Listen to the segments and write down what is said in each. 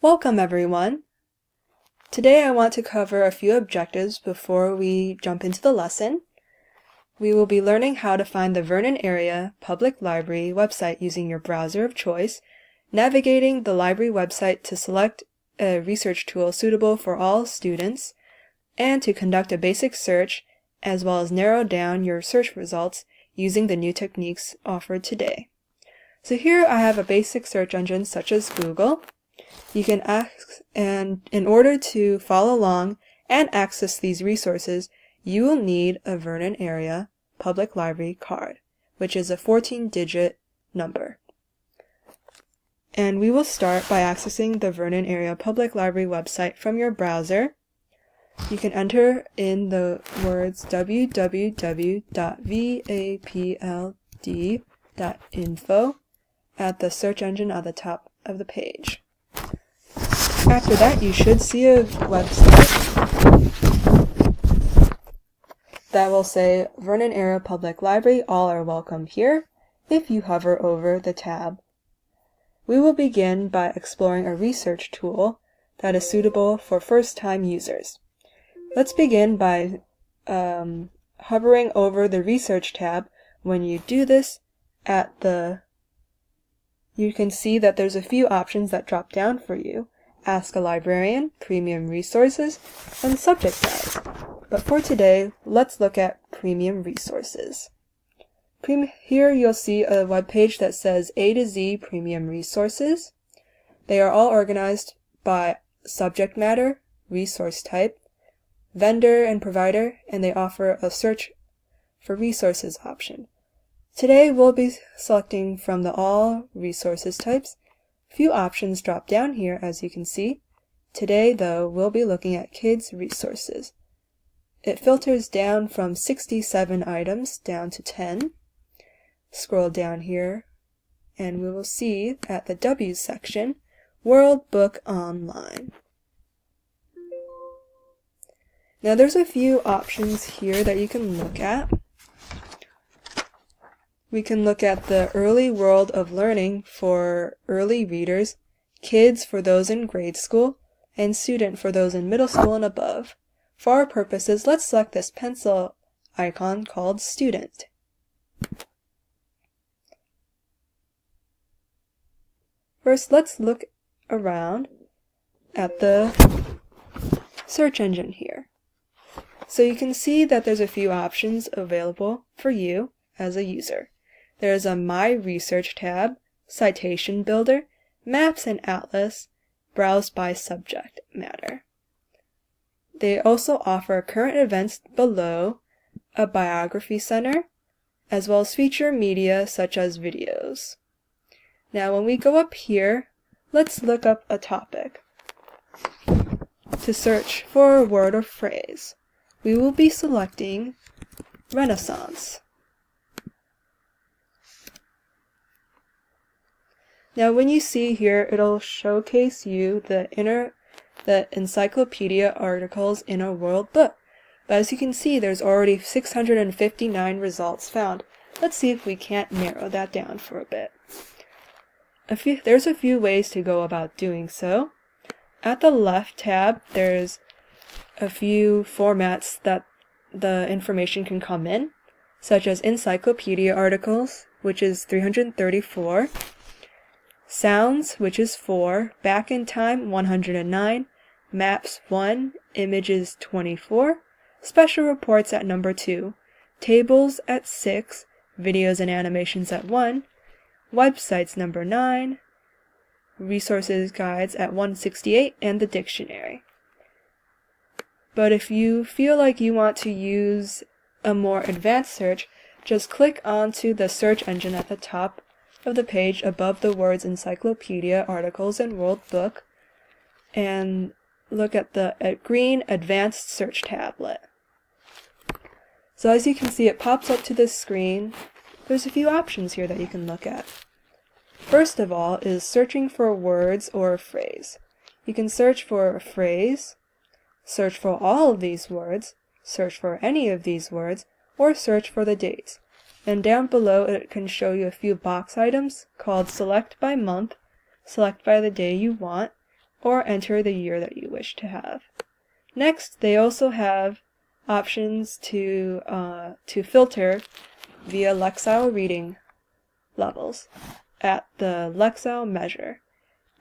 Welcome everyone! Today I want to cover a few objectives before we jump into the lesson. We will be learning how to find the Vernon Area Public Library website using your browser of choice, navigating the library website to select a research tool suitable for all students, and to conduct a basic search as well as narrow down your search results using the new techniques offered today. So here I have a basic search engine such as Google. You can and in order to follow along and access these resources, you will need a Vernon Area Public Library card, which is a 14-digit number. And we will start by accessing the Vernon Area Public Library website from your browser. You can enter in the words www.vapld.info at the search engine at the top of the page. After that, you should see a website that will say Vernon Area Public Library, all are welcome here if you hover over the tab. We will begin by exploring a research tool that is suitable for first-time users. Let's begin by hovering over the research tab. When you do this, you can see that there's a few options that drop down for you. Ask a Librarian, Premium Resources, and Subject Guides. But for today, let's look at Premium Resources. Here you'll see a web page that says A to Z Premium Resources. They are all organized by subject matter, resource type, vendor and provider, and they offer a search for resources option. Today we'll be selecting from the all resources types. Few options drop down here, as you can see. Today, though, we'll be looking at kids' resources. It filters down from 67 items down to 10. Scroll down here, and we will see at the W section, World Book Online. Now there's a few options here that you can look at. We can look at the Early World of Learning for early readers, Kids for those in grade school, and Student for those in middle school and above. For our purposes, let's select this pencil icon called Student. First, let's look around at the search engine here. So you can see that there's a few options available for you as a user. There's a My Research tab, Citation Builder, Maps and Atlas, Browse by Subject Matter. They also offer current events below, a biography center, as well as feature media such as videos. Now when we go up here, let's look up a topic to search for a word or phrase. We will be selecting Renaissance. Now when you see here, it'll showcase you the encyclopedia articles in a world book. But as you can see, there's already 659 results found. Let's see if we can't narrow that down for a bit. There's a few ways to go about doing so. At the left tab, there's a few formats that the information can come in, such as encyclopedia articles, which is 334, Sounds, which is 4, Back in Time, 109, Maps 1, Images 24, Special Reports at number 2, Tables at 6, Videos and Animations at 1, Websites number 9, Resources Guides at 168, and the Dictionary. But if you feel like you want to use a more advanced search, just click onto the search engine at the top of the page above the words Encyclopedia, Articles, and World Book, and look at the green Advanced Search tablet. So as you can see, it pops up to this screen. There's a few options here that you can look at. First of all is searching for words or a phrase. You can search for a phrase, search for all of these words, search for any of these words, or search for the dates. And down below it can show you a few box items called Select by Month, Select by the day you want, or enter the year that you wish to have. Next, they also have options to filter via Lexile reading levels at the Lexile measure.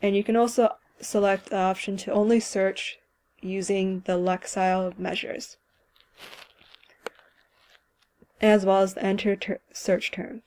And you can also select the option to only search using the Lexile measures, as well as the enter search term.